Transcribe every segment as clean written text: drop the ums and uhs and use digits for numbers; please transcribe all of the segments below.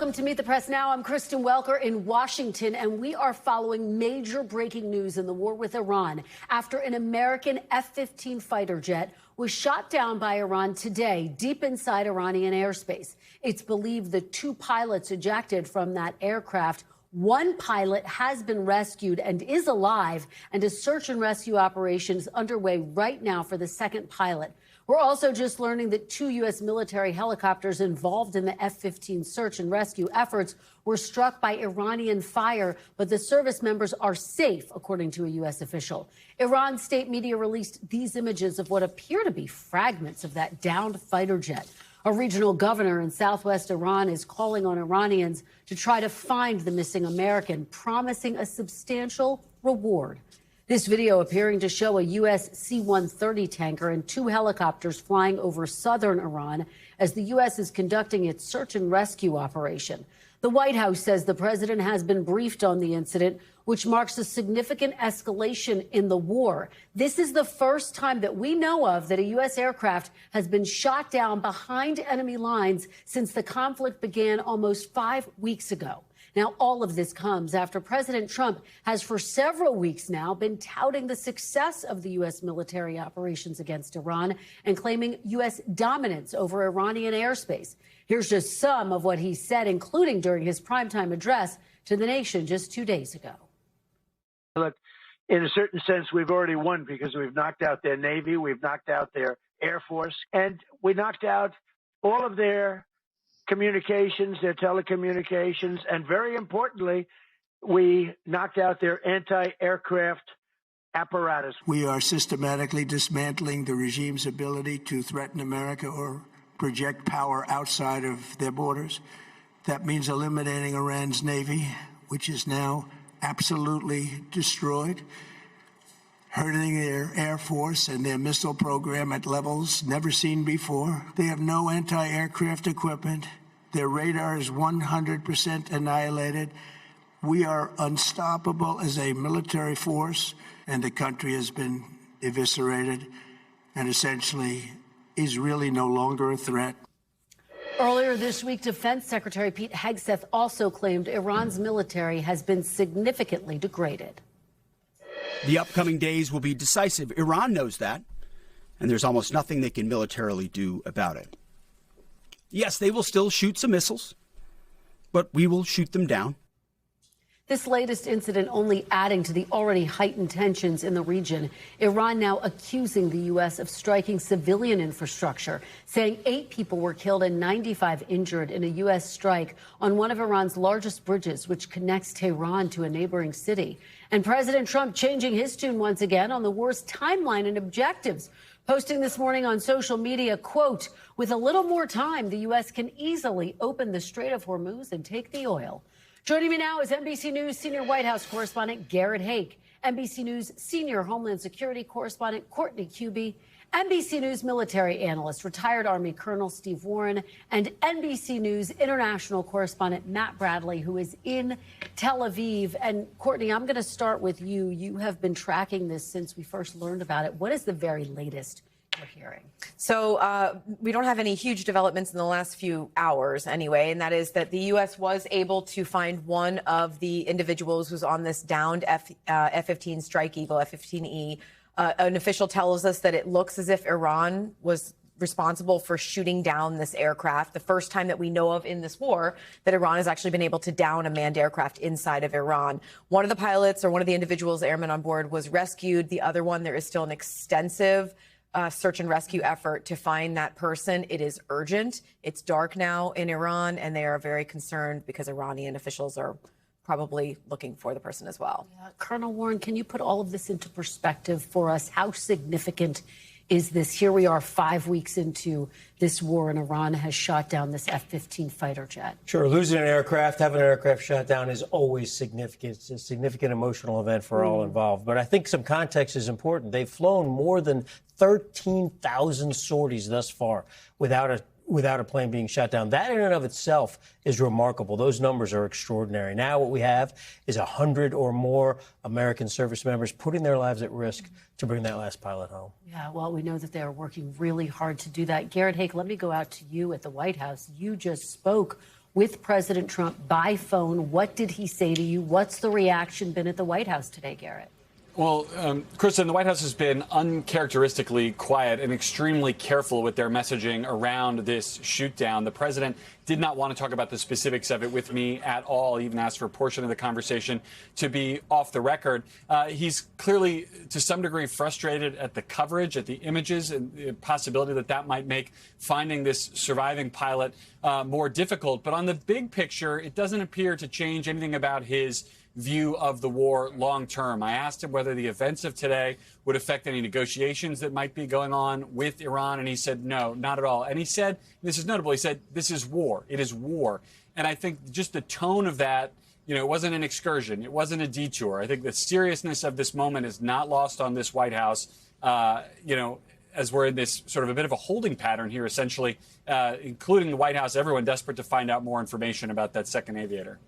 Welcome to Meet the Press Now. I'm Kristen Welker in Washington, and we are following major breaking news in the war with Iran after an American F-15 fighter jet was shot down by Iran today deep inside Iranian airspace. It's believed the two pilots ejected from that aircraft. One pilot has been rescued and is alive, and a search and rescue operation is underway right now for the second pilot. We're also just learning that two U.S. military helicopters involved in the F-15 search and rescue efforts were struck by Iranian fire, but the service members are safe, according to a U.S. official. Iran state media released these images of what appear to be fragments of that downed fighter jet. A regional governor in southwest Iran is calling on Iranians to try to find the missing American, promising a substantial reward. This video appearing to show a U.S. C-130 tanker and two helicopters flying over southern Iran as the U.S. is conducting its search and rescue operation. The White House says the president has been briefed on the incident, which marks a significant escalation in the war. This is the first time that we know of that a U.S. aircraft has been shot down behind enemy lines since the conflict began almost 5 weeks ago. Now, all of this comes after President Trump has for several weeks now been touting the success of the U.S. military operations against Iran and claiming U.S. dominance over Iranian airspace. Here's just some of what he said, including during his primetime address to the nation just 2 days ago. Look, in a certain sense, we've already won because we've knocked out their Navy, we've knocked out their Air Force, and we knocked out all of their communications, their telecommunications, and very importantly, we knocked out their anti-aircraft apparatus. We are systematically dismantling the regime's ability to threaten America or project power outside of their borders. That means eliminating Iran's Navy, which is now absolutely destroyed, hurting their Air Force and their missile program at levels never seen before. They have no anti-aircraft equipment. Their radar is 100% annihilated. We are unstoppable as a military force, and the country has been eviscerated and essentially is really no longer a threat. Earlier this week, Defense Secretary Pete Hegseth also claimed Iran's military has been significantly degraded. The upcoming days will be decisive. Iran knows that, and there's almost nothing they can militarily do about it. Yes, they will still shoot some missiles, but we will shoot them down. This latest incident only adding to the already heightened tensions in the region. Iran now accusing the U.S. of striking civilian infrastructure, saying 8 people were killed and 95 injured in a U.S. strike on one of Iran's largest bridges, which connects Tehran to a neighboring city. And President Trump changing his tune once again on the war's timeline and objectives, posting this morning on social media, quote, "With a little more time, the U.S. can easily open the Strait of Hormuz and take the oil." Joining me now is NBC News senior White House correspondent Garrett Haake, NBC News senior Homeland Security correspondent Courtney Kube, NBC News military analyst, retired Army Colonel Steve Warren, and NBC News international correspondent Matt Bradley, who is in Tel Aviv. And Courtney, I'm going to start with you. You have been tracking this since we first learned about it. What is the very latest you're hearing? So we don't have any huge developments in the last few hours anyway, and that is that the U.S. was able to find one of the individuals who's on this downed F-15 Strike Eagle, F-15E. An official tells us that it looks as if Iran was responsible for shooting down this aircraft. The first time that we know of in this war that Iran has actually been able to down a manned aircraft inside of Iran. One of the pilots, or one of the individuals, airmen on board, was rescued. The other one, there is still an extensive search and rescue effort to find that person. It is urgent. It's dark now in Iran, and they are very concerned because Iranian officials are probably looking for the person as well. Yeah. Colonel Warren, can you put all of this into perspective for us? How significant is this? Here we are 5 weeks into this war, and Iran has shot down this F-15 fighter jet. Sure. Losing an aircraft, having an aircraft shot down is always significant. It's a significant emotional event for all involved. But I think some context is important. They've flown more than 13,000 sorties thus far without a plane being shot down. That in and of itself is remarkable. Those numbers are extraordinary. Now what we have is 100 or more American service members putting their lives at risk to bring that last pilot home. Yeah, well, we know that they are working really hard to do that. Garrett Haake, let me go out to you at the White House. You just spoke with President Trump by phone. What did he say to you? What's the reaction been at the White House today, Garrett? Well, Kristen, the White House has been uncharacteristically quiet and extremely careful with their messaging around this shoot down. The president did not want to talk about the specifics of it with me at all. He even asked for a portion of the conversation to be off the record. He's clearly, to some degree, frustrated at the coverage, at the images, and the possibility that that might make finding this surviving pilot more difficult. But on the big picture, it doesn't appear to change anything about his view of the war long term. I asked him whether the events of today would affect any negotiations that might be going on with Iran, and he said no, not at all. And he said, this is notable, he said, this is war. It is war. And I think just the tone of that, it wasn't an excursion. It wasn't a detour. I think the seriousness of this moment is not lost on this White House, as we're in this sort of a bit of a holding pattern here, essentially, including the White House, everyone desperate to find out more information about that second aviator.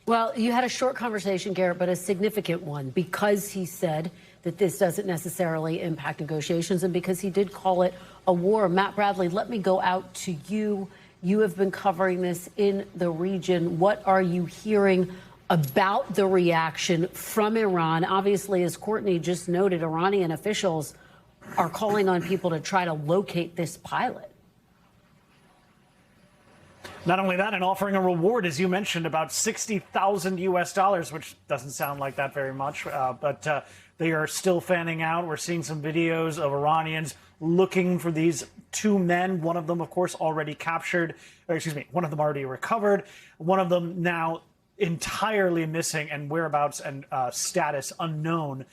Well, you had a short conversation, Garrett, but a significant one, because he said that this doesn't necessarily impact negotiations and because he did call it a war. Matt Bradley, let me go out to you. You have been covering this in the region. What are you hearing about the reaction from Iran? Obviously, as Courtney just noted, Iranian officials are calling on people to try to locate this pilot. Not only that, and offering a reward, as you mentioned, about $60,000 US, which doesn't sound like that very much, but they are still fanning out. We're seeing some videos of Iranians looking for these two men. One of them, of course, already captured, or excuse me, one of them already recovered. One of them now entirely missing and whereabouts and status unknown.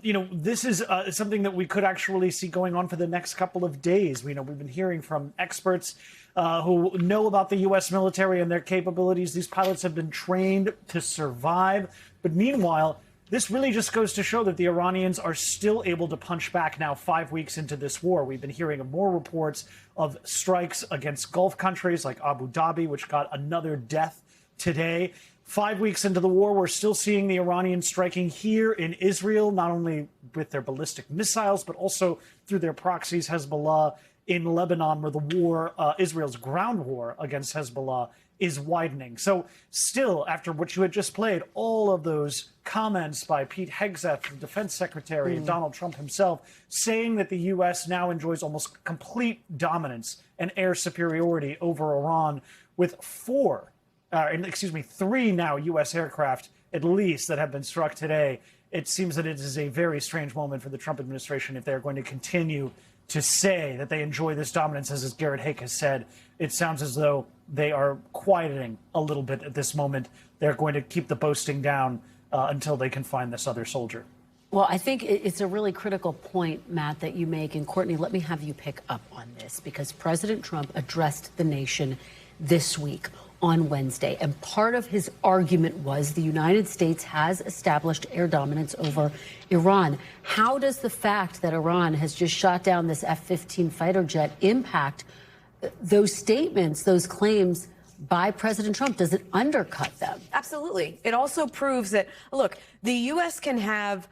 This is something that we could actually see going on for the next couple of days. We've been hearing from experts who know about the U.S. military and their capabilities. These pilots have been trained to survive. But meanwhile, this really just goes to show that the Iranians are still able to punch back now 5 weeks into this war. We've been hearing of more reports of strikes against Gulf countries like Abu Dhabi, which got another death today. 5 weeks into the war, we're still seeing the Iranians striking here in Israel, not only with their ballistic missiles, but also through their proxies, Hezbollah, in Lebanon, where the war, Israel's ground war against Hezbollah, is widening. So still, after what you had just played, all of those comments by Pete Hegseth, the defense secretary, and Donald Trump himself, saying that the U.S. now enjoys almost complete dominance and air superiority over Iran, with three now U.S. aircraft, at least, that have been struck today. It seems that it is a very strange moment for the Trump administration if they're going to continue to say that they enjoy this dominance, as Garrett Hake has said. It sounds as though they are quieting a little bit at this moment. They're going to keep the boasting down until they can find this other soldier. Well, I think it's a really critical point, Matt, that you make. And Courtney, let me have you pick up on this, because President Trump addressed the nation this week on Wednesday. And part of his argument was the United States has established air dominance over Iran. How does the fact that Iran has just shot down this F-15 fighter jet impact those statements, those claims by President Trump? Does it undercut them? Absolutely. It also proves that, look, the U.S. can have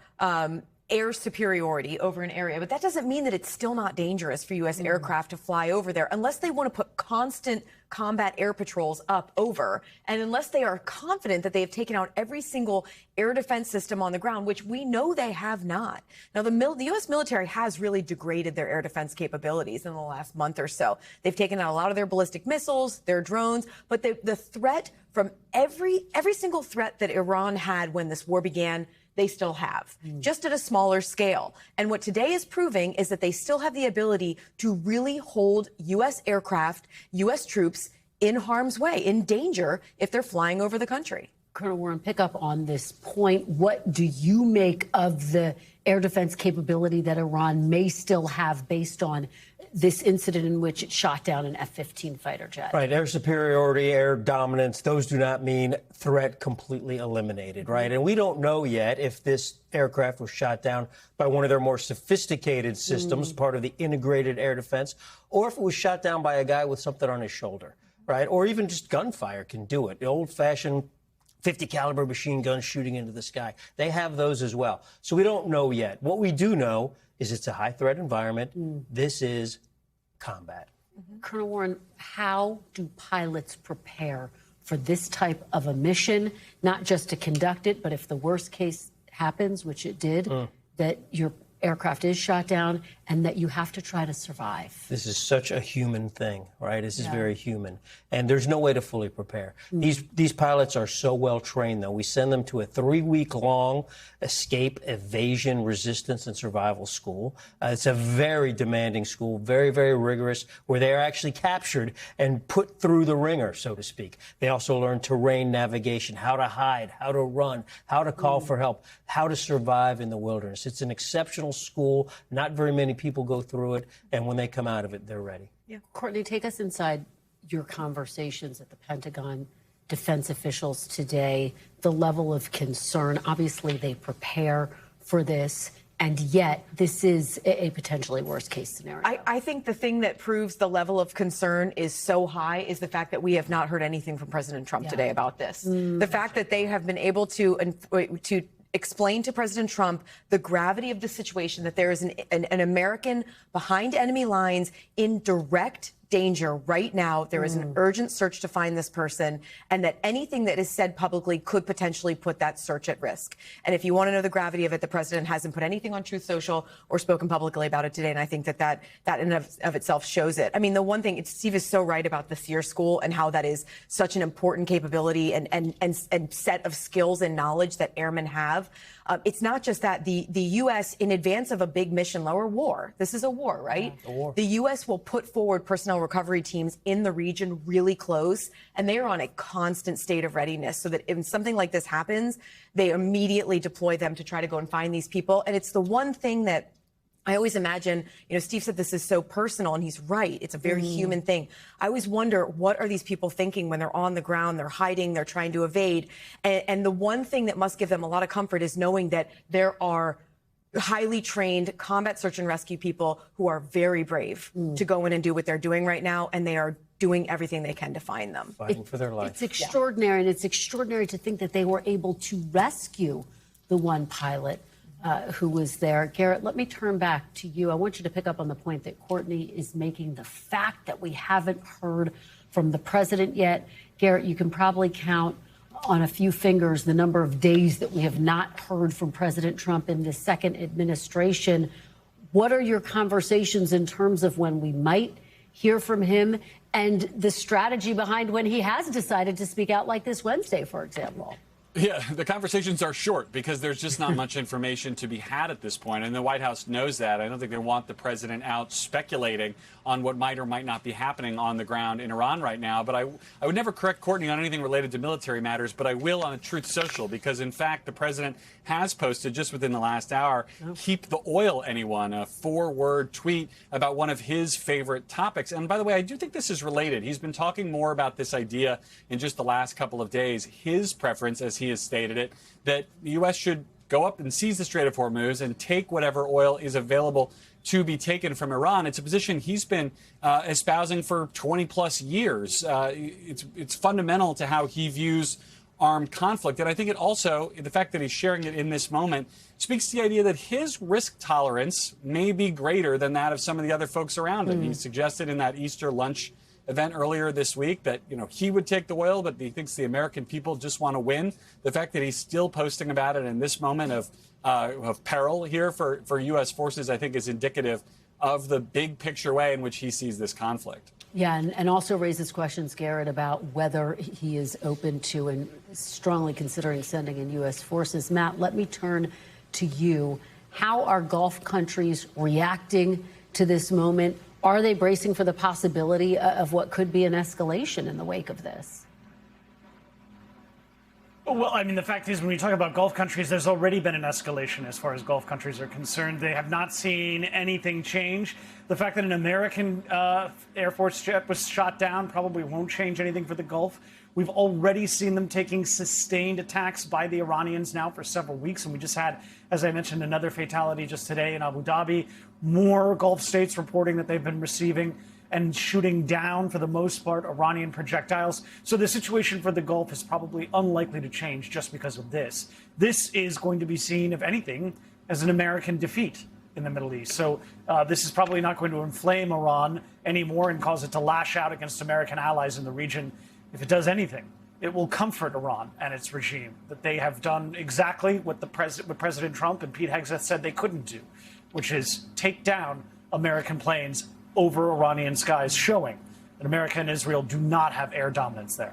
air superiority over an area, but that doesn't mean that it's still not dangerous for U.S. aircraft to fly over there unless they want to put constant combat air patrols up over, and unless they are confident that they have taken out every single air defense system on the ground, which we know they have not. Now, the U.S. military has really degraded their air defense capabilities in the last month or so. They've taken out a lot of their ballistic missiles, their drones, but the threat from every single threat that Iran had when this war began, they still have, just at a smaller scale. And what today is proving is that they still have the ability to really hold U.S. aircraft, U.S. troops in harm's way, in danger, if they're flying over the country. Colonel Warren, pick up on this point. What do you make of the air defense capability that Iran may still have based on this incident in which it shot down an F-15 fighter jet? Right. Air superiority, air dominance, those do not mean threat completely eliminated, right? And we don't know yet if this aircraft was shot down by one of their more sophisticated systems, part of the integrated air defense, or if it was shot down by a guy with something on his shoulder, right? Or even just gunfire can do it. The old-fashioned 50 caliber machine guns shooting into the sky. They have those as well. So we don't know yet. What we do know is it's a high threat environment. This is combat. Colonel Warren, how do pilots prepare for this type of a mission, not just to conduct it, but if the worst case happens, which it did, that your aircraft is shot down and that you have to try to survive. This is such a human thing, right? This is very human. And there's no way to fully prepare. These pilots are so well trained, though. We send them to a 3-week-long escape, evasion, resistance, and survival school. It's a very demanding school, very, very rigorous, where they are actually captured and put through the ringer, so to speak. They also learn terrain navigation, how to hide, how to run, how to call for help, how to survive in the wilderness. It's an exceptional school. Not very many people go through it, and when they come out of it, they're ready. Yeah. Courtney, take us inside your conversations at the Pentagon, defense officials today, the level of concern. Obviously, they prepare for this, and yet this is a potentially worst case scenario. I think the thing that proves the level of concern is so high is the fact that we have not heard anything from President Trump today about this. The fact that they have been able to explain to President Trump the gravity of the situation, that there is an American behind enemy lines in direct danger right now. There is an urgent search to find this person, and that anything that is said publicly could potentially put that search at risk. And if you want to know the gravity of it, the president hasn't put anything on Truth Social or spoken publicly about it today. And I think that in and of itself shows it. I mean, the one thing, Steve is so right about the SEER school and how that is such an important capability and set of skills and knowledge that airmen have. It's not just that the U.S. in advance of a big mission or war, this is a war, right? A war. The U.S. will put forward personnel recovery teams in the region really close, and they are on a constant state of readiness so that if something like this happens, they immediately deploy them to try to go and find these people. And it's the one thing that I always imagine, Steve said this is so personal, and he's right. It's a very human thing. I always wonder, what are these people thinking when they're on the ground, they're hiding, they're trying to evade? And the one thing that must give them a lot of comfort is knowing that there are highly trained combat search and rescue people who are very brave to go in and do what they're doing right now, and they are doing everything they can to find them. Fighting for their life. It's extraordinary, and it's extraordinary to think that they were able to rescue the one pilot who was there. Garrett, let me turn back to you. I want you to pick up on the point that Courtney is making, the fact that we haven't heard from the president yet. Garrett, you can probably count on a few fingers the number of days that we have not heard from President Trump in this second administration. What are your conversations in terms of when we might hear from him and the strategy behind when he has decided to speak out like this Wednesday, for example? Yeah, the conversations are short because there's just not much information to be had at this point, and the White House knows that. I don't think they want the president out speculating on what might or might not be happening on the ground in Iran right now. But I would never correct Courtney on anything related to military matters, but I will on a Truth Social, because, in fact, the president has posted just within the last hour, "Keep the oil, anyone," a 4-word tweet about one of his favorite topics. And by the way, I do think this is related. He's been talking more about this idea in just the last couple of days. His preference, as he has stated it, that the U.S. should go up and seize the Strait of Hormuz and take whatever oil is available to be taken from Iran. It's a position he's been espousing for 20 plus years. It's fundamental to how he views armed conflict. And I think it also, the fact that he's sharing it in this moment, speaks to the idea that his risk tolerance may be greater than that of some of the other folks around him. He suggested in that Easter lunch event earlier this week that, he would take the oil, but he thinks the American people just want to win. The fact that he's still posting about it in this moment of peril here for U.S. forces, I think, is indicative of the big picture way in which he sees this conflict. Yeah, and also raises questions, Garrett, about whether he is open to and strongly considering sending in U.S. forces. Matt, let me turn to you. How are Gulf countries reacting to this moment? Are they bracing for the possibility of what could be an escalation in the wake of this? Well, I mean, the fact is, when we talk about Gulf countries, there's already been an escalation as far as Gulf countries are concerned. They have not seen anything change. The fact that an American Air Force jet was shot down probably won't change anything for the Gulf. We've already seen them taking sustained attacks by the Iranians now for several weeks. And we just had, as I mentioned, another fatality just today in Abu Dhabi. More Gulf states reporting that they've been receiving and shooting down, for the most part, Iranian projectiles. So the situation for the Gulf is probably unlikely to change just because of this. This is going to be seen, if anything, as an American defeat in the Middle East. So this is probably not going to inflame Iran anymore and cause it to lash out against American allies in the region, if it does anything. it will comfort Iran and its regime that they have done exactly what what President Trump and Pete Hegseth said they couldn't do, which is take down American planes over Iranian skies, showing that America and Israel do not have air dominance there.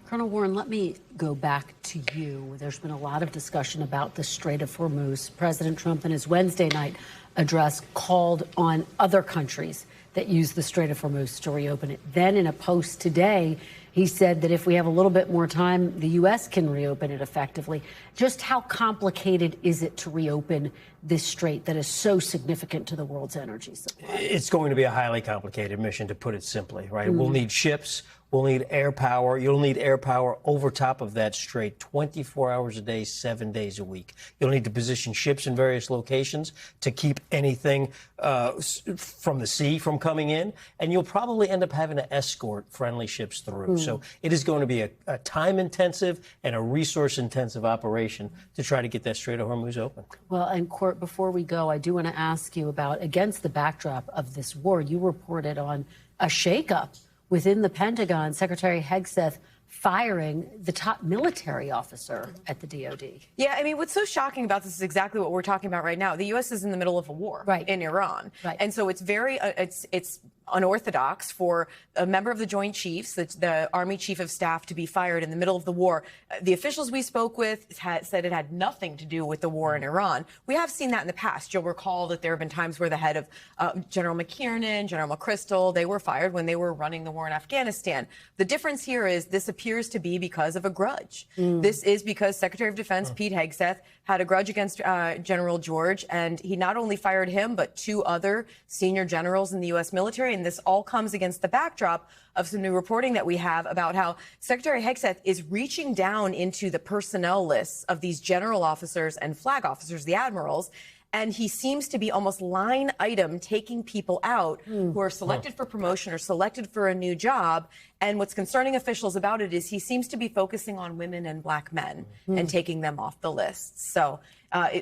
Colonel Warren, let me go back to you. There's been a lot of discussion about the Strait of Hormuz. President Trump in his Wednesday night address called on other countries that use the Strait of Hormuz to reopen it. Then in a post today, he said that if we have a little bit more time, the U.S. can reopen it effectively. Just how complicated is it to reopen this strait that is so significant to the world's energy supply? It's going to be a highly complicated mission, to put it simply, right? We'll need ships. We'll need air power. You'll need air power over top of that strait 24 hours a day, 7 days a week. You'll need to position ships in various locations to keep anything from the sea from coming in. And you'll probably end up having to escort friendly ships through. So it is going to be a time-intensive and a resource-intensive operation to try to get that Strait of Hormuz open. Well, and Court, before we go, I do want to ask you about, against the backdrop of this war, you reported on a shakeup within the Pentagon, Secretary Hegseth firing the top military officer at the DoD. Yeah, I mean, what's so shocking about this is exactly what we're talking about right now. The U.S. is in the middle of a war in Iran. Right. And so it's very, it's unorthodox for a member of the Joint Chiefs, the Army Chief of Staff, to be fired in the middle of the war. The officials we spoke with said it had nothing to do with the war in Iran. We have seen that in the past. You'll recall that there have been times where the head of General McKiernan, General McChrystal, they were fired when they were running the war in Afghanistan. The difference here is this appears to be because of a grudge. This is because Secretary of Defense Pete Hegseth had a grudge against General George, and he not only fired him, but 2 other senior generals in the U.S. military. And this all comes against the backdrop of some new reporting that we have about how Secretary Hegseth is reaching down into the personnel lists of these general officers and flag officers, the admirals, and he seems to be almost line item taking people out who are selected for promotion or selected for a new job. And what's concerning officials about it is he seems to be focusing on women and black men and taking them off the list. So,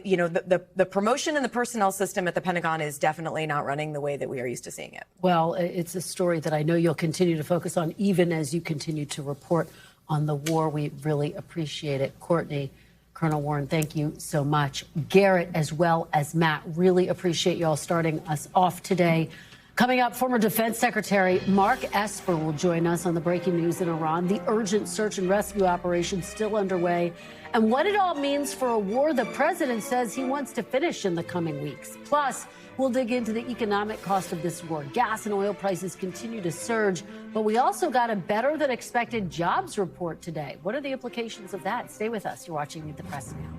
you know, the promotion and the personnel system at the Pentagon is definitely not running the way that we are used to seeing it. Well, it's a story that I know you'll continue to focus on, even as you continue to report on the war. We really appreciate it. Courtney, Colonel Warren, thank you so much. Garrett, as well as Matt, really appreciate you all starting us off today. Coming up, former Defense Secretary Mark Esper will join us on the breaking news in Iran, the urgent search and rescue operation still underway, and what it all means for a war the president says he wants to finish in the coming weeks. Plus, we'll dig into the economic cost of this war. Gas and oil prices continue to surge, but we also got a better than expected jobs report today. What are the implications of that? Stay with us. You're watching Meet the Press Now.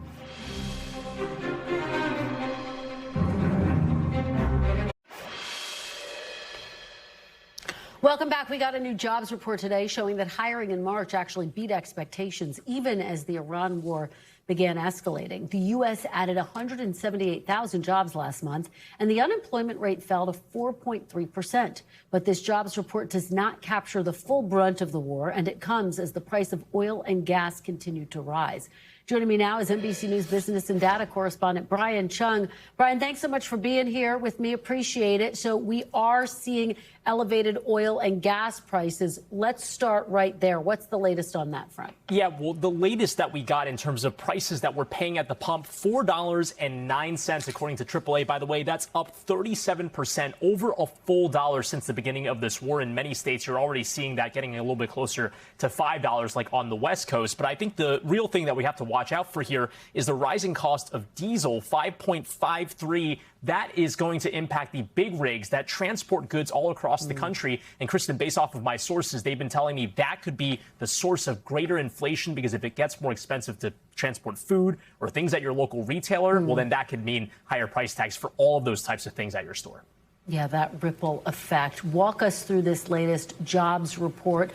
Welcome back. We got a new jobs report today showing that hiring in March actually beat expectations, even as the Iran war began escalating. The U.S. added 178,000 jobs last month, and the unemployment rate fell to 4.3%. But this jobs report does not capture the full brunt of the war, and it comes as the price of oil and gas continue to rise. Joining me now is NBC News business and data correspondent Brian Chung. Brian, thanks so much for being here with me. Appreciate it. So we are seeing elevated oil and gas prices. Let's start right there. What's the latest on that front? Yeah, well, the latest that we got in terms of prices that we're paying at the pump, $4.09, according to AAA. By the way, that's up 37%, over a full dollar since the beginning of this war. In many states, you're already seeing that getting a little bit closer to $5, like on the West Coast. But I think the real thing that we have to watch out for here is the rising cost of diesel, 5.53. That is going to impact the big rigs that transport goods all across the country. And Kristen, based off of my sources, they've been telling me that could be the source of greater inflation, because if it gets more expensive to transport food or things at your local retailer, well, then that could mean higher price tags for all of those types of things at your store. Yeah, that ripple effect. Walk us through this latest jobs report.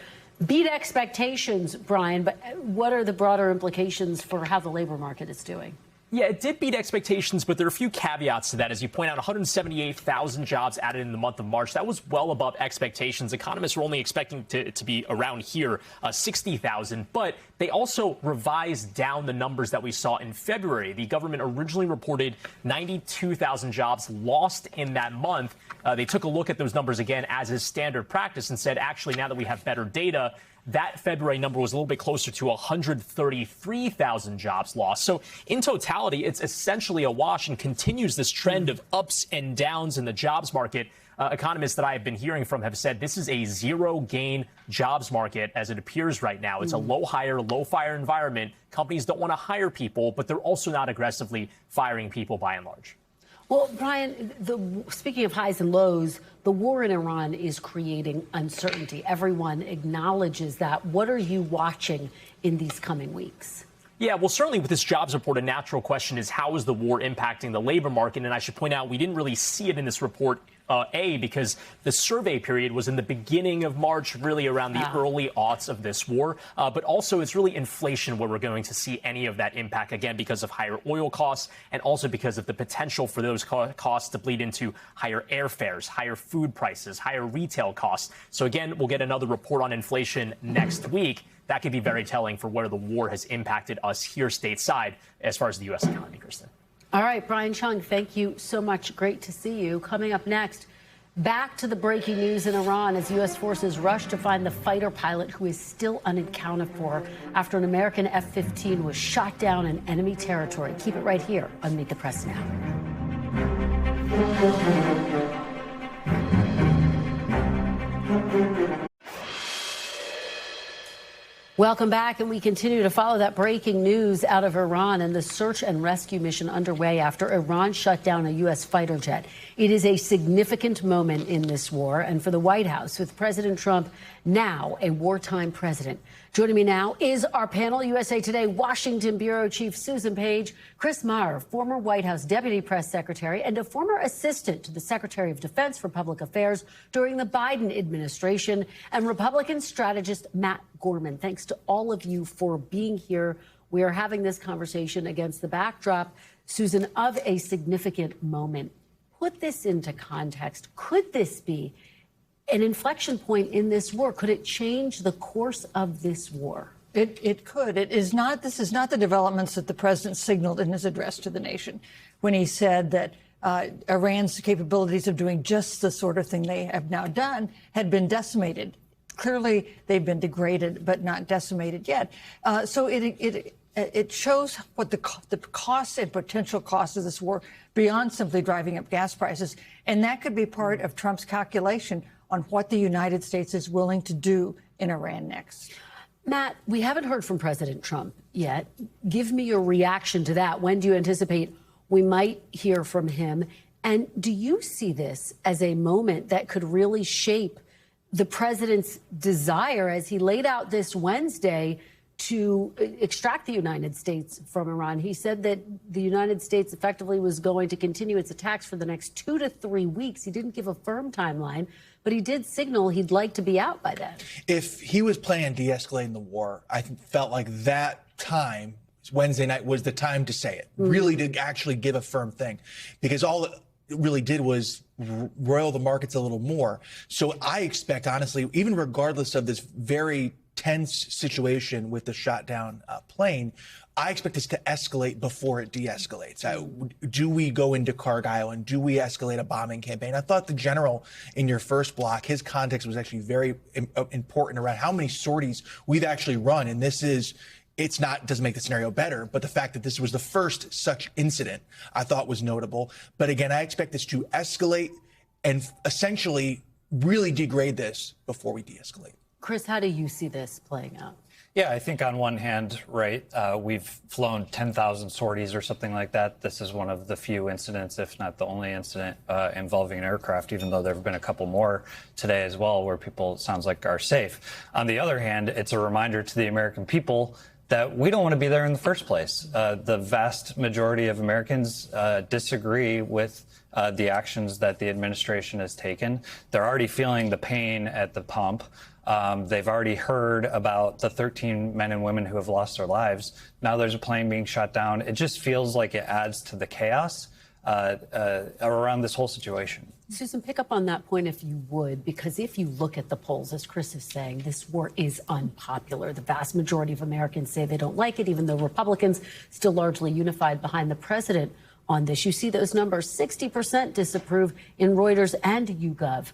Beat expectations, Brian, but what are the broader implications for how the labor market is doing? Yeah, it did beat expectations, but there are a few caveats to that. As you point out, 178,000 jobs added in the month of March. That was well above expectations. Economists were only expecting to be around here, 60,000. But they also revised down the numbers that we saw in February. The government originally reported 92,000 jobs lost in that month. They took a look at those numbers again, as is standard practice, and said, actually, now that we have better data, That February number was a little bit closer to 133,000 jobs lost. So in totality, it's essentially a wash and continues this trend of ups and downs in the jobs market. Economists that I have been hearing from have said this is a zero-gain jobs market as it appears right now. It's a low-hire, low-fire environment. Companies don't want to hire people, but they're also not aggressively firing people by and large. Well, Brian, speaking of highs and lows, the war in Iran is creating uncertainty. Everyone acknowledges that. What are you watching in these coming weeks? Yeah, well, certainly with this jobs report, a natural question is how is the war impacting the labor market? And I should point out we didn't really see it in this report, because the survey period was in the beginning of March, really around the early aughts of this war. But also it's really inflation where we're going to see any of that impact, again, because of higher oil costs and also because of the potential for those costs to bleed into higher airfares, higher food prices, higher retail costs. So again, we'll get another report on inflation next week. That could be very telling for where the war has impacted us here stateside as far as the U.S. economy, Kristen. All right, Brian Chung, thank you so much. Great to see you. Coming up next, back to the breaking news in Iran as U.S. forces rush to find the fighter pilot who is still unaccounted for after an American F-15 was shot down in enemy territory. Keep it right here on Meet the Press Now. Welcome back, and we continue to follow that breaking news out of Iran and the search and rescue mission underway after Iran shut down a U.S. fighter jet. It is a significant moment in this war, and for the White House, with President Trump now a wartime president. Joining me now is our panel, USA Today Washington Bureau Chief Susan Page, Chris Meyer, former White House Deputy Press Secretary and a former assistant to the Secretary of Defense for Public Affairs during the Biden administration, and Republican strategist Matt Gorman. Thanks to all of you for being here. We are having this conversation against the backdrop, Susan, of a significant moment. Put this into context. Could this be an inflection point in this war? Could it change the course of this war? It could. It is not. This is not the developments that the president signaled in his address to the nation when he said that Iran's capabilities of doing just the sort of thing they have now done had been decimated. Clearly, they've been degraded, but not decimated yet. So it shows what the costs and potential costs of this war beyond simply driving up gas prices. And that could be part of Trump's calculation on what the United States is willing to do in Iran next. Matt, we haven't heard from President Trump yet. Give me your reaction to that. When do you anticipate we might hear from him? And do you see this as a moment that could really shape the president's desire, as he laid out this Wednesday, to extract the United States from Iran? He said that the United States effectively was going to continue its attacks for the next 2 to 3 weeks. He didn't give a firm timeline, but he did signal he'd like to be out by then. If he was planning on de-escalating the war, I felt like that time, Wednesday night, was the time to say it, really to actually give a firm thing, because all it really did was roil the markets a little more. So I expect, honestly, even regardless of this very tense situation with the shot down plane, I expect this to escalate before it de-escalates. Do we go into Cargyle and do we escalate a bombing campaign? I thought the general in your first block, his context was actually very important around how many sorties we've actually run. And this is, doesn't make the scenario better, but the fact that this was the first such incident I thought was notable. But again, I expect this to escalate and essentially really degrade this before we de-escalate. Chris, how do you see this playing out? Yeah, I think on one hand, right, we've flown 10,000 sorties or something like that. This is one of the few incidents, if not the only incident, involving an aircraft, even though there have been a couple more today as well where people, it sounds like, are safe. On the other hand, it's a reminder to the American people that we don't want to be there in the first place. The vast majority of Americans disagree with the actions that the administration has taken. They're already feeling the pain at the pump. They've already heard about the 13 men and women who have lost their lives. Now there's a plane being shot down. It just feels like it adds to the chaos around this whole situation. Susan, pick up on that point if you would, because if you look at the polls, as Chris is saying, this war is unpopular. The vast majority of Americans say they don't like it, even though Republicans still largely unified behind the president on this. You see those numbers, 60% disapprove in Reuters and YouGov.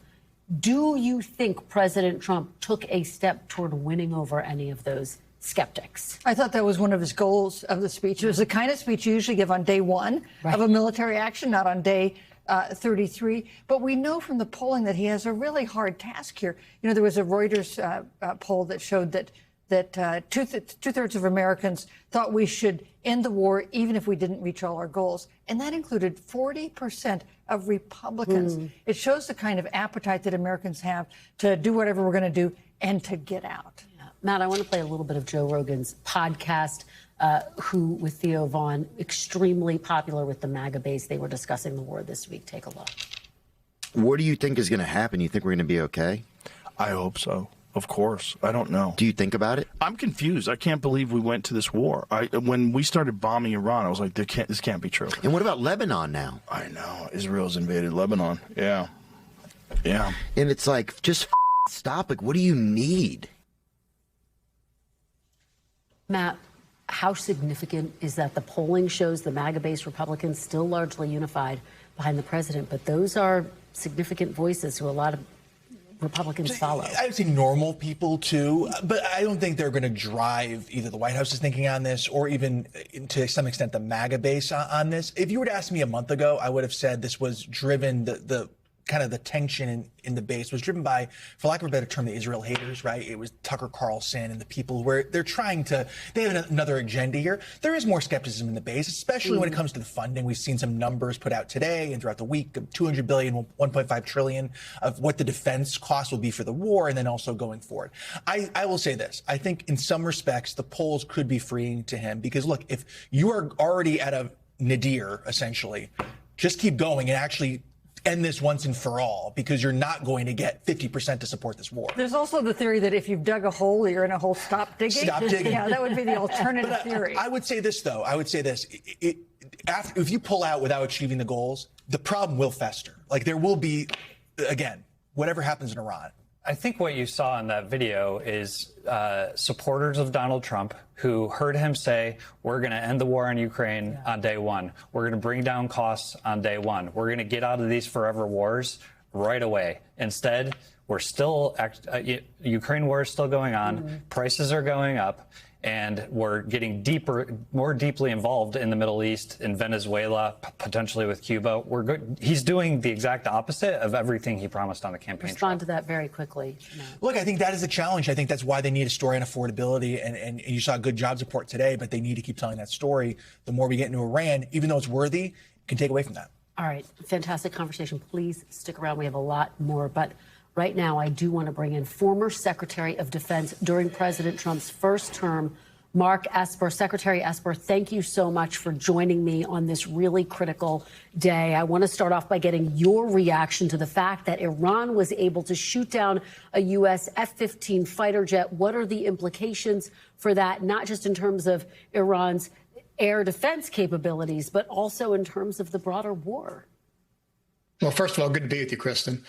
Do you think President Trump took a step toward winning over any of those skeptics? I thought that was one of his goals of the speech. It was the kind of speech you usually give on day one of a military action, not on day 33. But we know from the polling that he has a really hard task here. You know, there was a Reuters poll that showed that two-thirds of Americans thought we should end the war even if we didn't reach all our goals. And that included 40% of Republicans. It shows the kind of appetite that Americans have to do whatever we're going to do and to get out. Yeah. Matt, I want to play a little bit of Joe Rogan's podcast, who with Theo Vaughn, extremely popular with the MAGA base. They were discussing the war this week. Take a look. What do you think is going to happen? You think we're going to be okay? I hope so. Of course. I don't know. Do you think about it? I'm confused. I can't believe we went to this war. When we started bombing Iran, I was like, this can't be true. And what about Lebanon now? I know. Israel's invaded Lebanon. Yeah. Yeah. And it's like, just stop. Like, what do you need? Matt, how significant is that? The polling shows the MAGA-based Republicans still largely unified behind the president, but those are significant voices who a lot of Republicans follow. I would say normal people too, but I don't think they're going to drive either the White House's thinking on this or even to some extent the MAGA base on this. If you were to ask me a month ago, I would have said this was driven, the kind of the tension in the base was driven by, for lack of a better term, the Israel haters, right? It was Tucker Carlson and the people where they're trying to, they have another agenda here. There is more skepticism in the base, especially when it comes to the funding. We've seen some numbers put out today and throughout the week of $200 billion, $1.5 trillion of what the defense cost will be for the war and then also going forward. I will say this. I think in some respects, the polls could be freeing to him because look, if you are already at a nadir, essentially, just keep going and actually end this once and for all, because you're not going to get 50% to support this war. There's also the theory that if you've dug a hole, you're in a hole, stop digging. Stop digging. Yeah, that would be the alternative theory. I would say this, though. I would say this. If you pull out without achieving the goals, the problem will fester. Like, there will be, again, whatever happens in Iran. I think what you saw in that video is supporters of Donald Trump who heard him say, we're going to end the war on Ukraine on day one. We're going to bring down costs on day one. We're going to get out of these forever wars right away. Instead, we're still, Ukraine war is still going on. Prices are going up. And we're getting more deeply involved in the Middle East, in Venezuela, potentially with Cuba. He's doing the exact opposite of everything he promised on the campaign trail. Respond to that very quickly. No. Look, I think that is a challenge. I think that's why they need a story on affordability. And you saw a good jobs report today, but they need to keep telling that story. The more we get into Iran, even though it's worthy, it can take away from that. All right. Fantastic conversation. Please stick around. We have a lot more. But right now, I do want to bring in former Secretary of Defense during President Trump's first term, Mark Esper. Secretary Esper, thank you so much for joining me on this really critical day. I want to start off by getting your reaction to the fact that Iran was able to shoot down a U.S. F-15 fighter jet. What are the implications for that, not just in terms of Iran's air defense capabilities, but also in terms of the broader war? Well, first of all, good to be with you, Kristen.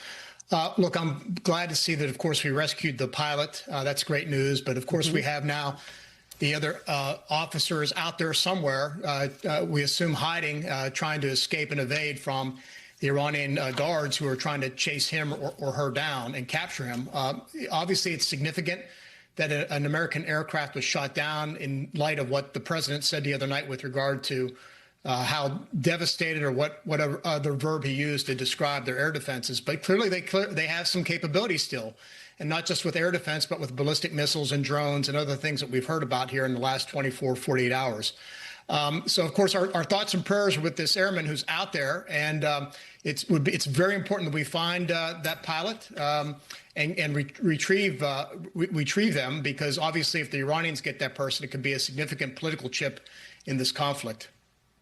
Look, I'm glad to see that, of course, we rescued the pilot. That's great news. But, of course, we have now the other officers out there somewhere, we assume hiding, trying to escape and evade from the Iranian guards who are trying to chase him or her down and capture him. Obviously, it's significant that an American aircraft was shot down in light of what the president said the other night with regard to how devastated or whatever other verb he used to describe their air defenses. But clearly they have some capability still, and not just with air defense, but with ballistic missiles and drones and other things that we've heard about here in the last 24, 48 hours. So, of course, our thoughts and prayers are with this airman who's out there, and it's very important that we find that pilot and retrieve them, because obviously if the Iranians get that person, it could be a significant political chip in this conflict.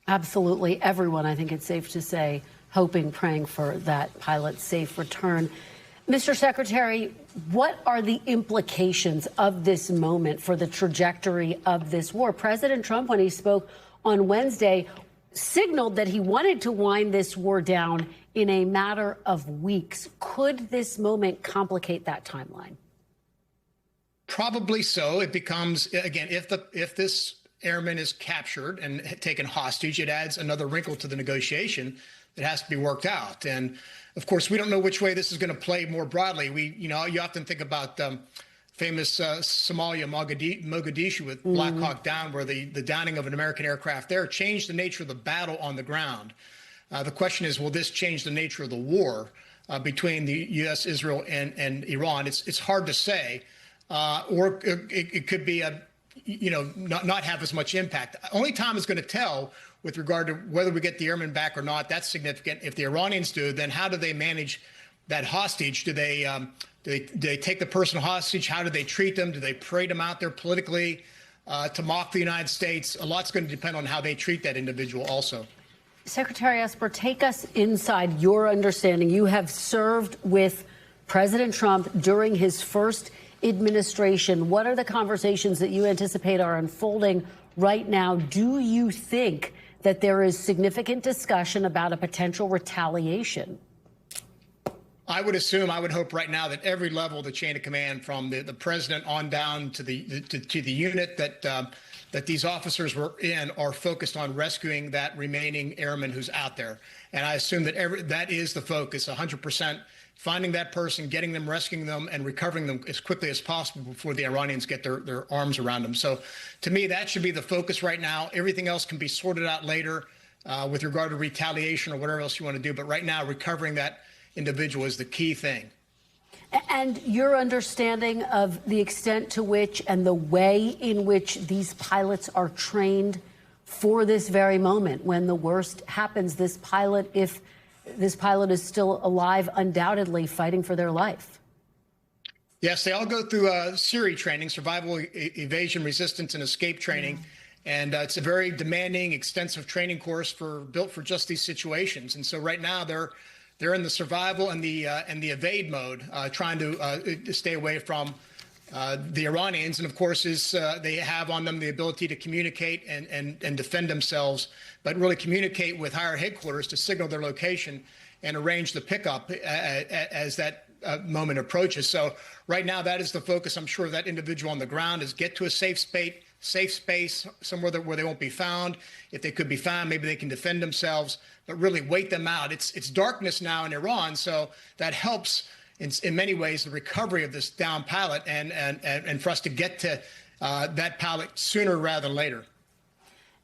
Absolutely. Everyone, I think it's safe to say, hoping, praying for that pilot's safe return. Mr. Secretary, what are the implications of this moment for the trajectory of this war? President Trump, when he spoke on Wednesday, signaled that he wanted to wind this war down in a matter of weeks. Could this moment complicate that timeline? Probably so. It becomes, again, if this airman is captured and taken hostage, it adds another wrinkle to the negotiation that has to be worked out. And of course, we don't know which way this is going to play more broadly. You often think about famous Somalia, Mogadishu with Black Hawk Down, where the downing of an American aircraft there changed the nature of the battle on the ground. The question is, will this change the nature of the war between the U.S., Israel, and Iran? It's hard to say, or it could be not have as much impact. Only time is going to tell with regard to whether we get the airmen back or not. That's significant. If the Iranians do, then how do they manage that hostage? Do they take the person hostage? How do they treat them? Do they parade them out there politically to mock the United States? A lot's going to depend on how they treat that individual also. Secretary Esper, take us inside your understanding. You have served with President Trump during his first administration. What are the conversations that you anticipate are unfolding right now? Do you think that there is significant discussion about a potential retaliation? I would hope right now that every level of the chain of command, from the president on down to the unit that these officers were in, are focused on rescuing that remaining airman who's out there. And I assume that that is the focus, 100%, finding that person, getting them, rescuing them, and recovering them as quickly as possible before the Iranians get their arms around them. So to me, that should be the focus right now. Everything else can be sorted out later with regard to retaliation or whatever else you want to do. But right now, recovering that individual is the key thing. And your understanding of the extent to which and the way in which these pilots are trained for this very moment, when the worst happens, if this pilot is still alive, undoubtedly fighting for their life. Yes, they all go through SERE training, survival, evasion, resistance, and escape training. And it's a very demanding, extensive training course built for just these situations. And so right now they're in the survival and the evade mode, trying to stay away from the Iranians. And of course, they have on them the ability to communicate and defend themselves, but really communicate with higher headquarters to signal their location and arrange the pickup as that moment approaches. So right now, that is the focus, I'm sure, of that individual on the ground, is get to a safe space, somewhere where they won't be found. If they could be found, maybe they can defend themselves, but really wait them out. It's darkness now in Iran, so that helps in many ways the recovery of this downed pilot and for us to get to that pilot sooner rather than later.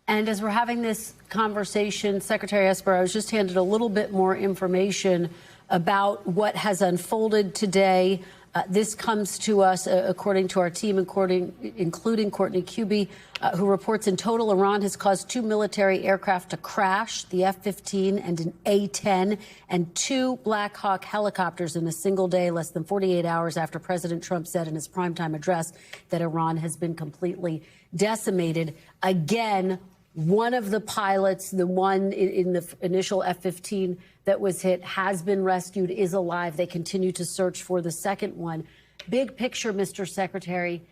And as we're having this conversation, Secretary Esper, I was just handed a little bit more information about what has unfolded today. This comes to us, according to our team, including Courtney Kuby, who reports in total Iran has caused 2 military aircraft to crash, the F-15 and an A-10, and 2 Black Hawk helicopters in a single day, less than 48 hours after President Trump said in his primetime address that Iran has been completely decimated. Again, one of the pilots, the one in the initial F-15 that was hit, has been rescued, is alive. They continue to search for the second one. Big picture, Mr. Secretary,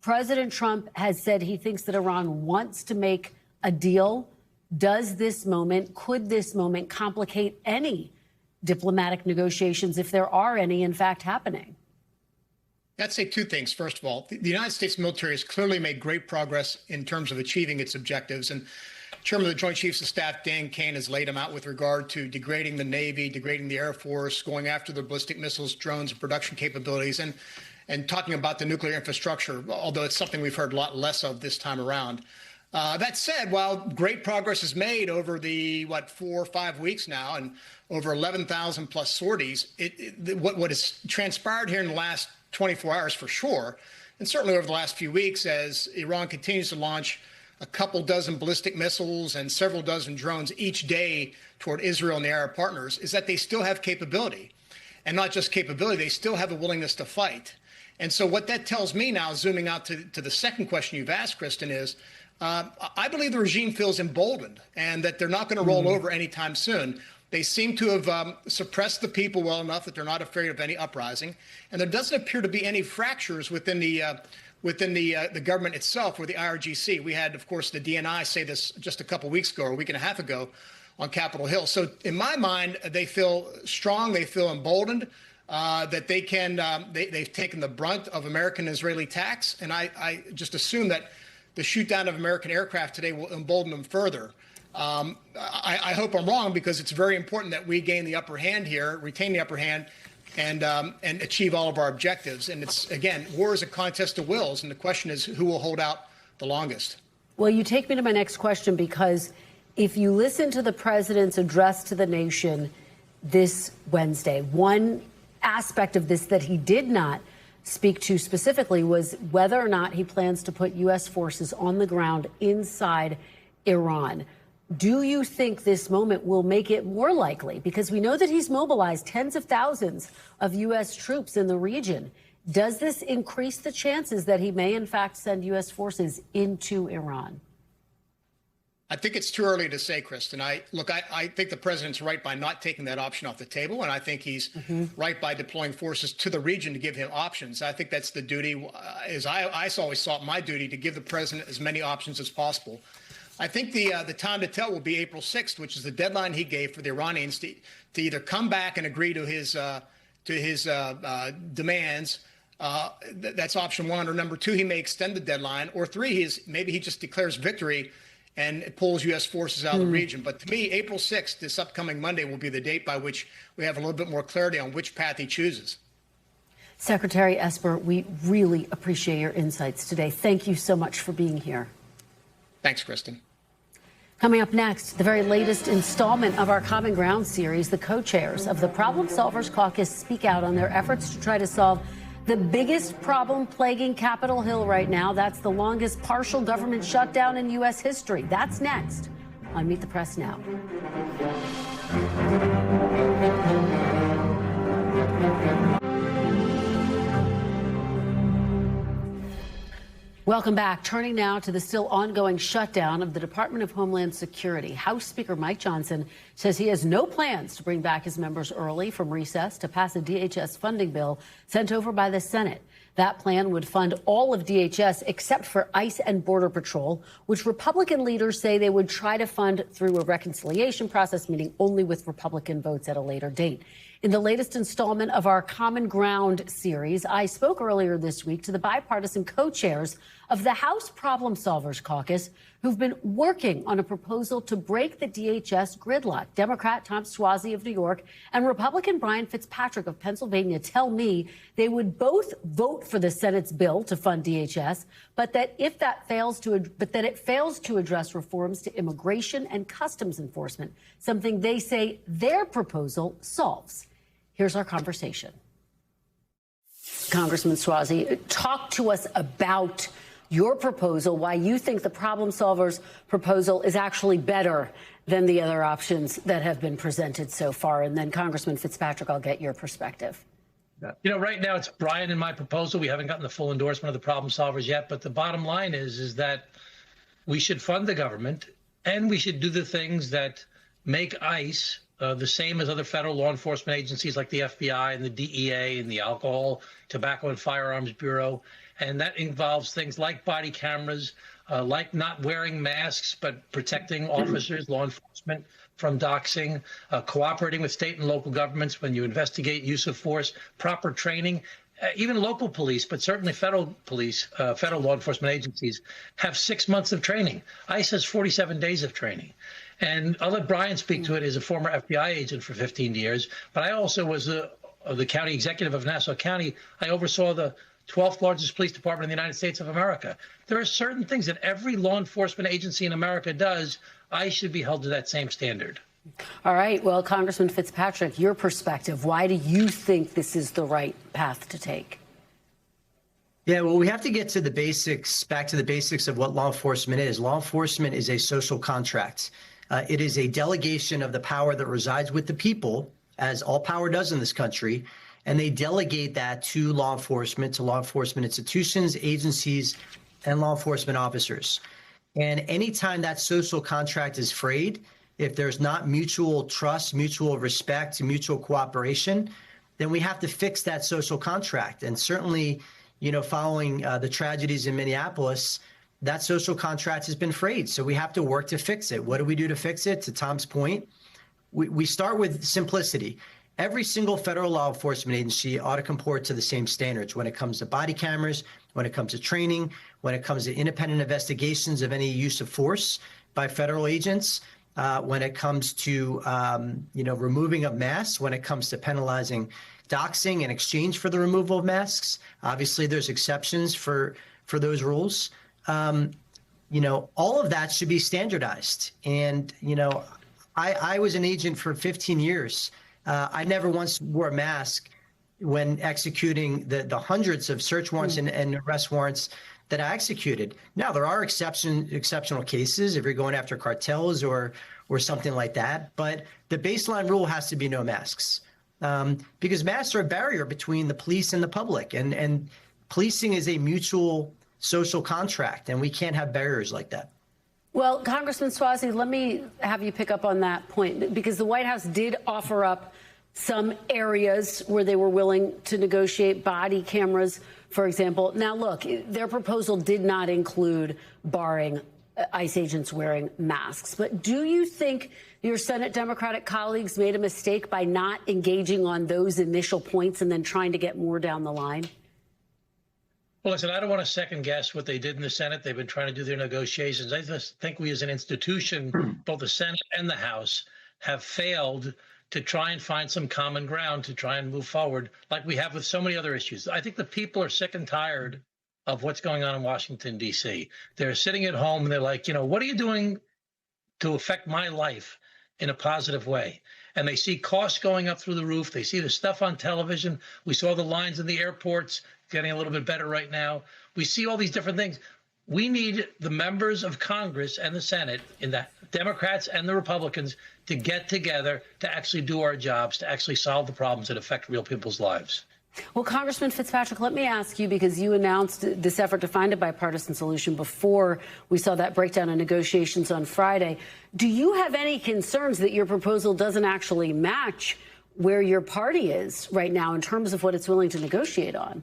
President Trump has said he thinks that Iran wants to make a deal. Could this moment complicate any diplomatic negotiations, if there are any, in fact, happening? I'd say 2 things. First of all, the United States military has clearly made great progress in terms of achieving its objectives. And Chairman of the Joint Chiefs of Staff, Dan Kane, has laid them out with regard to degrading the Navy, degrading the Air Force, going after the ballistic missiles, drones, and production capabilities, and talking about the nuclear infrastructure, although it's something we've heard a lot less of this time around. That said, while great progress is made over the, 4 or 5 weeks now, and over 11,000 plus sorties, what has transpired here in the last 24 hours for sure, and certainly over the last few weeks, as Iran continues to launch a couple dozen ballistic missiles and several dozen drones each day toward Israel and the Arab partners, is that they still have capability. And not just capability, they still have a willingness to fight. And so what that tells me now, zooming out to the second question you've asked, Kristen, is I believe the regime feels emboldened and that they're not going to roll over anytime soon. They seem to have suppressed the people well enough that they're not afraid of any uprising. And there doesn't appear to be any fractures within the government itself or the IRGC. We had, of course, the D-N.Y say this just a couple weeks ago or a week and a half ago on Capitol Hill. So in my mind, they feel strong. They feel emboldened that they can they've taken the brunt of American-Israeli attacks. And I just assume that the shoot down of American aircraft today will embolden them further. I hope I'm wrong, because it's very important that we gain the upper hand here, retain the upper hand, and achieve all of our objectives. And it's, again, war is a contest of wills, and the question is who will hold out the longest. Well, you take me to my next question, because if you listen to the president's address to the nation this Wednesday, one aspect of this that he did not speak to specifically was whether or not he plans to put U.S. forces on the ground inside Iran. Do you think this moment will make it more likely? Because we know that he's mobilized tens of thousands of U.S. troops in the region. Does this increase the chances that he may, in fact, send U.S. forces into Iran? I think it's too early to say, Kristen. I think the president's right by not taking that option off the table, and I think he's right by deploying forces to the region to give him options. I think that's the duty, as I always thought my duty, to give the president as many options as possible. I think the time to tell will be April 6th, which is the deadline he gave for the Iranians to either come back and agree to his demands. That's option one. Or number two, he may extend the deadline. Or three, maybe he just declares victory and it pulls U.S. forces out of the region. But to me, April 6th, this upcoming Monday, will be the date by which we have a little bit more clarity on which path he chooses. Secretary Esper, we really appreciate your insights today. Thank you so much for being here. Thanks, Kristen. Coming up next, the very latest installment of our Common Ground series, the co-chairs of the Problem Solvers Caucus speak out on their efforts to try to solve the biggest problem plaguing Capitol Hill right now. That's the longest partial government shutdown in U.S. history. That's next on Meet the Press Now. Welcome back. Turning now to the still ongoing shutdown of the Department of Homeland Security. House Speaker Mike Johnson says he has no plans to bring back his members early from recess to pass a DHS funding bill sent over by the Senate. That plan would fund all of DHS except for ICE and Border Patrol, which Republican leaders say they would try to fund through a reconciliation process, meaning only with Republican votes at a later date. In the latest installment of our Common Ground series, I spoke earlier this week to the bipartisan co-chairs of the House Problem Solvers Caucus, who've been working on a proposal to break the DHS gridlock. Democrat Tom Suozzi of New York and Republican Brian Fitzpatrick of Pennsylvania tell me they would both vote for the Senate's bill to fund DHS, but that it fails to address reforms to immigration and customs enforcement, something they say their proposal solves. Here's our conversation. Congressman Suozzi, talk to us about your proposal, why you think the Problem Solvers proposal is actually better than the other options that have been presented so far. And then, Congressman Fitzpatrick, I'll get your perspective. You know, right now it's Brian and my proposal. We haven't gotten the full endorsement of the Problem Solvers yet. But the bottom line is that we should fund the government, and we should do the things that make ICE the same as other federal law enforcement agencies like the FBI and the DEA and the Alcohol, Tobacco and Firearms Bureau. And that involves things like body cameras, like not wearing masks, but protecting officers, law enforcement from doxing, cooperating with state and local governments when you investigate use of force, proper training. Even local police, but certainly federal police, federal law enforcement agencies have 6 months of training. ICE has 47 days of training. And I'll let Brian speak to it as a former FBI agent for 15 years. But I also was the county executive of Nassau County. I oversaw the 12th largest police department in the United States of America. There are certain things that every law enforcement agency in America does. ICE should be held to that same standard. All right. Well, Congressman Fitzpatrick, your perspective, why do you think this is the right path to take? Yeah, well, we have to get to the basics, back to the basics of what law enforcement is. Law enforcement is a social contract. It is a delegation of the power that resides with the people, as all power does in this country, and they delegate that to law enforcement institutions, agencies, and law enforcement officers. And anytime that social contract is frayed, if there's not mutual trust, mutual respect, mutual cooperation, then we have to fix that social contract. And certainly, you know, following the tragedies in Minneapolis, that social contract has been frayed. So we have to work to fix it. What do we do to fix it? To Tom's point, we start with simplicity. every single federal law enforcement agency ought to comport to the same standards when it comes to body cameras, when it comes to training, when it comes to independent investigations of any use of force by federal agents, when it comes to removing of masks, when it comes to penalizing doxing in exchange for the removal of masks. Obviously, there's exceptions for those rules. All of that should be standardized. And, I was an agent for 15 years. I never once wore a mask when executing the hundreds of search warrants and arrest warrants that I executed. Now, there are exceptional cases if you're going after cartels or something like that. But the baseline rule has to be no masks. Because masks are a barrier between the police and the public. And policing is a mutual social contract, and we can't have barriers like that. Well, Congressman Suozzi, let me have you pick up on that point, because the White House did offer up some areas where they were willing to negotiate body cameras, for example. Now, look, their proposal did not include barring ICE agents wearing masks. But do you think your Senate Democratic colleagues made a mistake by not engaging on those initial points and then trying to get more down the line? Well, listen, I don't want to second guess what they did in the Senate. They've been trying to do their negotiations. I just think we as an institution, both the Senate and the House, have failed to try and find some common ground to try and move forward like we have with so many other issues. I think the people are sick and tired of what's going on in Washington, D.C. They're sitting at home and they're like, what are you doing to affect my life in a positive way? And they see costs going up through the roof. They see the stuff on television. We saw the lines in the airports getting a little bit better right now. We see all these different things. We need the members of Congress and the Senate, in the Democrats and the Republicans, to get together to actually do our jobs, to actually solve the problems that affect real people's lives. Well, Congressman Fitzpatrick, let me ask you, because you announced this effort to find a bipartisan solution before we saw that breakdown in negotiations on Friday. Do you have any concerns that your proposal doesn't actually match where your party is right now in terms of what it's willing to negotiate on?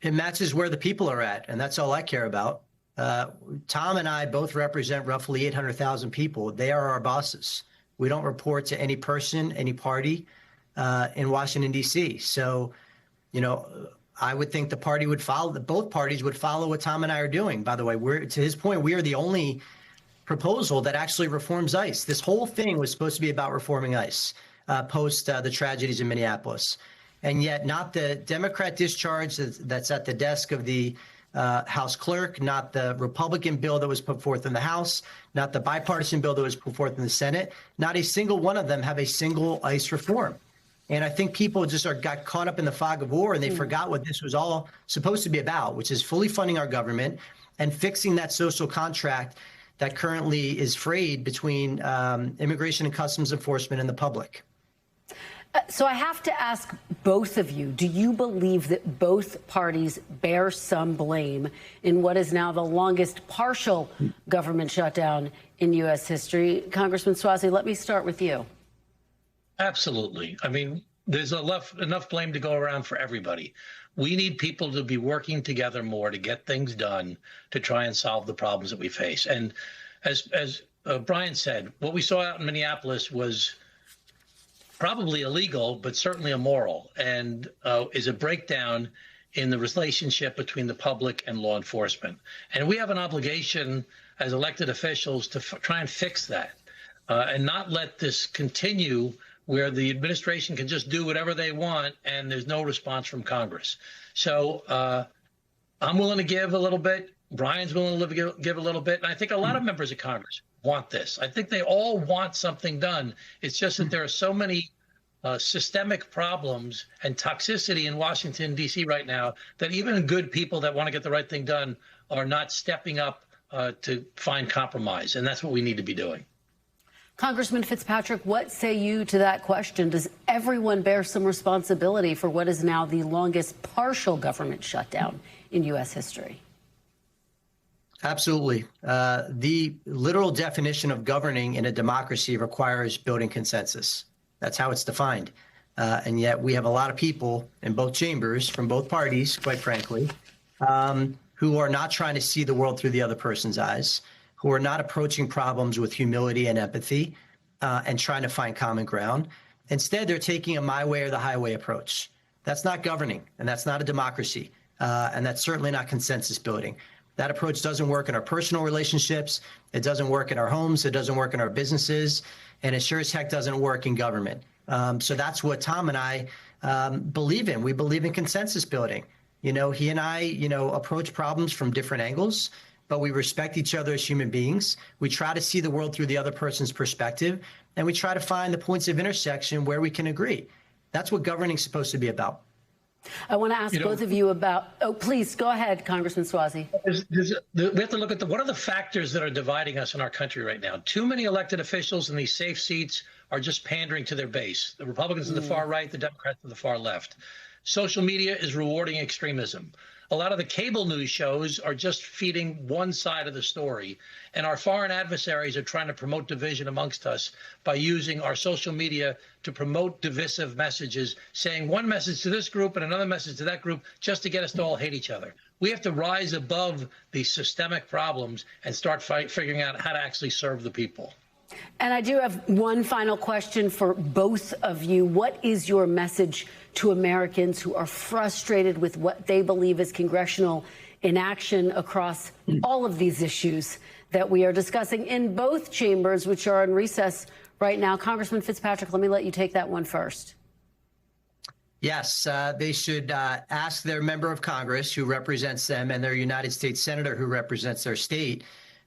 It matches where the people are at, and that's all I care about. Tom and I both represent roughly 800,000 people. They are our bosses. We don't report to any person, any party in Washington, D.C. So, I would think the party would follow, both parties would follow what Tom and I are doing. By the way, to his point, we are the only proposal that actually reforms ICE. This whole thing was supposed to be about reforming ICE post the tragedies in Minneapolis. And yet not the Democrat discharge that's at the desk of the House clerk, not the Republican bill that was put forth in the House, not the bipartisan bill that was put forth in the Senate. Not a single one of them have a single ICE reform. And I think people just got caught up in the fog of war, and they forgot what this was all supposed to be about, which is fully funding our government and fixing that social contract that currently is frayed between Immigration and Customs Enforcement and the public. So I have to ask both of you, do you believe that both parties bear some blame in what is now the longest partial government shutdown in U.S. history? Congressman Suozzi, let me start with you. Absolutely. I mean, there's enough blame to go around for everybody. We need people to be working together more to get things done to try and solve the problems that we face. And as Brian said, what we saw out in Minneapolis was probably illegal, but certainly immoral, and is a breakdown in the relationship between the public and law enforcement. And we have an obligation as elected officials to try and fix that and not let this continue where the administration can just do whatever they want and there's no response from Congress. So I'm willing to give a little bit. Brian's willing to give a little bit. And I think a lot of members of Congress want this. I think they all want something done. It's just that there are so many systemic problems and toxicity in Washington, D.C. right now that even good people that want to get the right thing done are not stepping up to find compromise. And that's what we need to be doing. Congressman Fitzpatrick, what say you to that question? Does everyone bear some responsibility for what is now the longest partial government shutdown in U.S. history? Absolutely. The literal definition of governing in a democracy requires building consensus. That's how it's defined. And yet we have a lot of people in both chambers from both parties, quite frankly, who are not trying to see the world through the other person's eyes, who are not approaching problems with humility and empathy and trying to find common ground. Instead, they're taking a my way or the highway approach. That's not governing, and that's not a democracy, and that's certainly not consensus building. That approach doesn't work in our personal relationships. It doesn't work in our homes. It doesn't work in our businesses. And it sure as heck doesn't work in government. So that's what Tom and I believe in. We believe in consensus building. You know, he and I, approach problems from different angles, but we respect each other as human beings. We try to see the world through the other person's perspective, and we try to find the points of intersection where we can agree. That's what governing is supposed to be about. I want to ask both of you about, please go ahead, Congressman Suozzi. We have to look at what are the factors that are dividing us in our country right now. Too many elected officials in these safe seats are just pandering to their base. The Republicans to the far right, the Democrats to the far left. Social media is rewarding extremism. A lot of the cable news shows are just feeding one side of the story. And our foreign adversaries are trying to promote division amongst us by using our social media to promote divisive messages, saying one message to this group and another message to that group just to get us to all hate each other. We have to rise above these systemic problems and start figuring out how to actually serve the people. And I do have one final question for both of you. What is your message to Americans who are frustrated with what they believe is congressional inaction across all of these issues that we are discussing in both chambers, which are in recess right now? Congressman Fitzpatrick, let me let you take that one first. Yes, they should ask their member of Congress who represents them and their United States senator who represents their state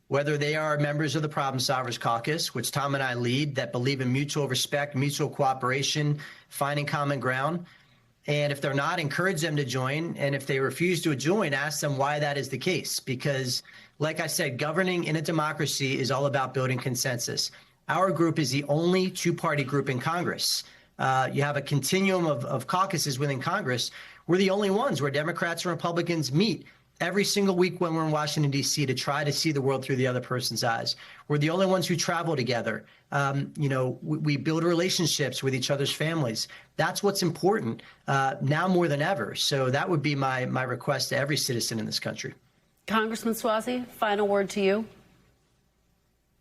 whether they are members of the Problem Solvers Caucus, which Tom and I lead, that believe in mutual respect, mutual cooperation, finding common ground. And if they're not, encourage them to join. And if they refuse to join, ask them why that is the case. Because, like I said, governing in a democracy is all about building consensus. Our group is the only two-party group in Congress. You have a continuum of caucuses within Congress. We're the only ones where Democrats and Republicans meet every single week when we're in Washington, D.C. to try to see the world through the other person's eyes. We're the only ones who travel together. We build relationships with each other's families. That's what's important now more than ever. So that would be my request to every citizen in this country. Congressman Suozzi, final word to you.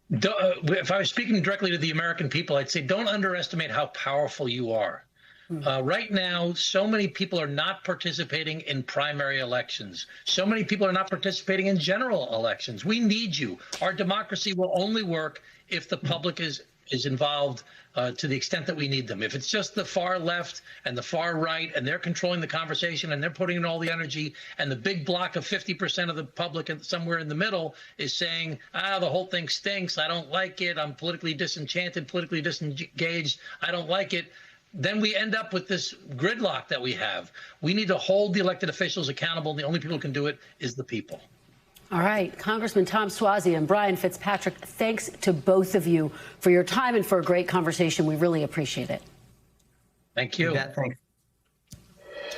If I was speaking directly to the American people, I'd say don't underestimate how powerful you are. Right now, so many people are not participating in primary elections. So many people are not participating in general elections. We need you. Our democracy will only work if the public is involved to the extent that we need them. If it's just the far left and the far right and they're controlling the conversation and they're putting in all the energy and the big block of 50% of the public somewhere in the middle is saying, the whole thing stinks, I don't like it, I'm politically disenchanted, politically disengaged, I don't like it, then we end up with this gridlock that we have. We need to hold the elected officials accountable, and the only people who can do it is the people. All right, Congressman Tom Suozzi and Brian Fitzpatrick, thanks to both of you for your time and for a great conversation. We really appreciate it. Thank you. Thanks.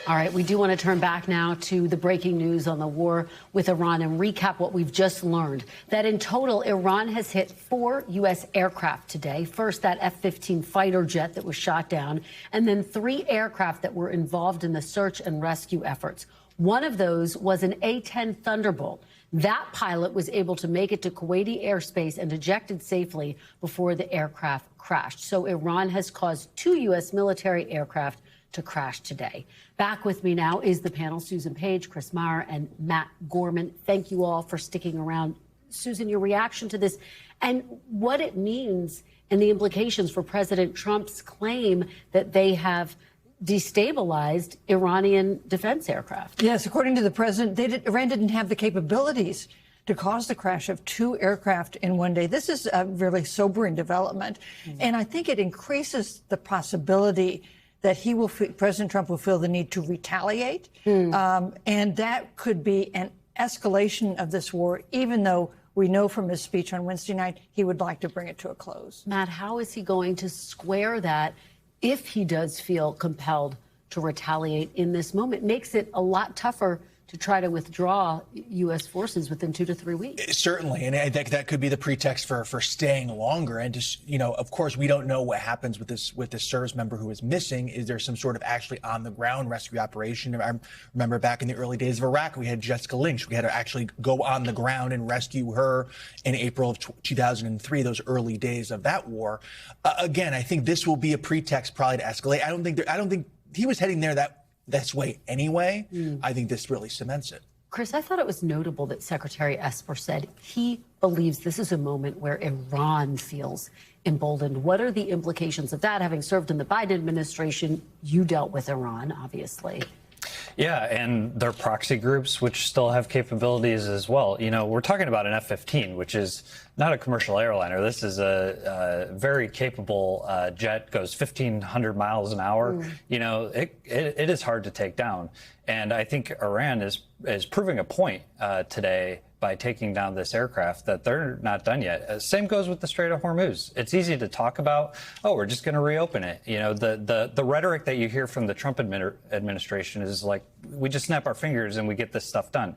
All right, we do want to turn back now to the breaking news on the war with Iran and recap what we've just learned. That in total, Iran has hit 4 U.S. aircraft today. First, that F-15 fighter jet that was shot down, and then 3 aircraft that were involved in the search and rescue efforts. One of those was an A-10 Thunderbolt. That pilot was able to make it to Kuwaiti airspace and ejected safely before the aircraft crashed. So Iran has caused 2 U.S. military aircraft to crash today. Back with me now is the panel, Susan Page, Chris Meyer, and Matt Gorman. Thank you all for sticking around. Susan, your reaction to this and what it means and the implications for President Trump's claim that they have destabilized Iranian defense aircraft. Yes, according to the president, Iran didn't have the capabilities to cause the crash of 2 aircraft in one day. This is a really sobering development. And I think it increases the possibility that President Trump will feel the need to retaliate. And that could be an escalation of this war, even though we know from his speech on Wednesday night he would like to bring it to a close. Matt, how is he going to square that if he does feel compelled to retaliate in this moment? It makes it a lot tougher to try to withdraw U.S. forces within 2 to 3 weeks. Certainly, and I think that could be the pretext for staying longer. And just, of course, we don't know what happens with this service member who is missing. Is there some sort of actually on the ground rescue operation? I remember back in the early days of Iraq, we had Jessica Lynch. We had to actually go on the ground and rescue her in April of 2003. Those early days of that war. Again, I think this will be a pretext probably to escalate. I don't think he was heading there this way anyway. I think this really cements it. Chris, I thought it was notable that Secretary Esper said he believes this is a moment where Iran feels emboldened. What are the implications of that? Having served in the Biden administration, you dealt with Iran, obviously. Yeah, and their proxy groups, which still have capabilities as well. We're talking about an F-15, which is not a commercial airliner. This is a very capable jet, goes 1,500 miles an hour. It is hard to take down. And I think Iran is proving a point today by taking down this aircraft that they're not done yet. Same goes with the Strait of Hormuz. It's easy to talk about, we're just going to reopen it. The rhetoric that you hear from the Trump administration is like, we just snap our fingers and we get this stuff done.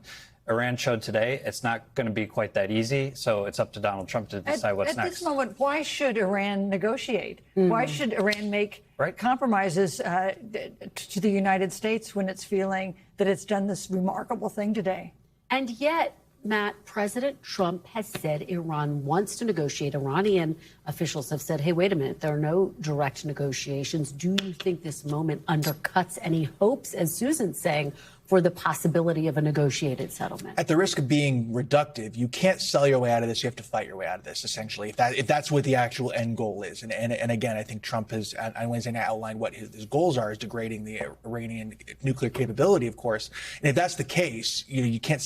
Iran showed today it's not going to be quite that easy, so it's up to Donald Trump to decide what's next. At this moment, why should Iran negotiate? Why should Iran make compromises to the United States when it's feeling that it's done this remarkable thing today? And yet, Matt, President Trump has said Iran wants to negotiate. Iranian officials have said, hey, wait a minute, there are no direct negotiations. Do you think this moment undercuts any hopes, as Susan's saying, for the possibility of a negotiated settlement? At the risk of being reductive, you can't sell your way out of this. You have to fight your way out of this, essentially, if that's what the actual end goal is. And again, I think Trump has, on Wednesday night, outlined what his goals are, is degrading the Iranian nuclear capability, of course. And if that's the case, you can't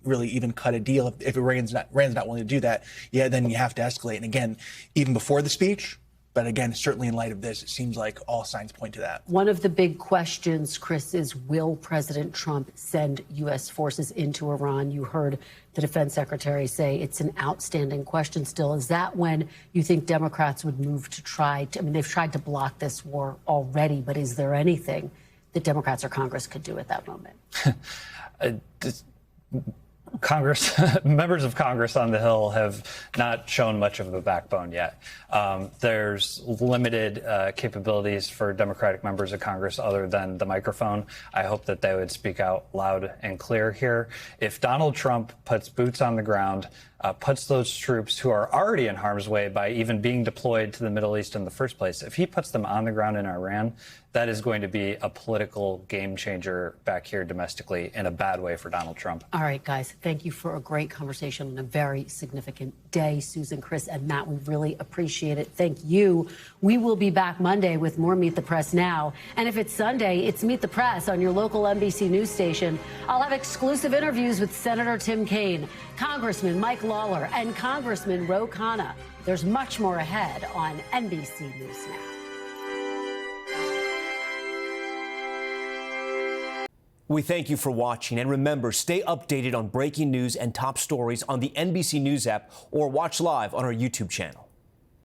really even cut a deal. If Iran's not willing to do that, then you have to escalate. And again, even before the speech, but again, certainly in light of this, it seems like all signs point to that. One of the big questions, Chris, is will President Trump send U.S. forces into Iran? You heard the defense secretary say it's an outstanding question still. Is that when you think Democrats would move to they've tried to block this war already, but is there anything that Democrats or Congress could do at that moment? Congress, members of Congress on the Hill have not shown much of a backbone yet. There's limited capabilities for Democratic members of Congress other than the microphone. I hope that they would speak out loud and clear here. If Donald Trump puts boots on the ground, puts those troops who are already in harm's way by even being deployed to the Middle East in the first place, if he puts them on the ground in Iran, that is going to be a political game changer back here domestically in a bad way for Donald Trump. All right, guys, thank you for a great conversation on a very significant day. Susan, Chris, and Matt, we really appreciate it. Thank you. We will be back Monday with more Meet the Press Now. And if it's Sunday, it's Meet the Press on your local NBC News station. I'll have exclusive interviews with Senator Tim Kaine, Congressman Mike Lawler, and Congressman Ro Khanna. There's much more ahead on NBC News Now. We thank you for watching, and remember, stay updated on breaking news and top stories on the NBC News app or watch live on our YouTube channel.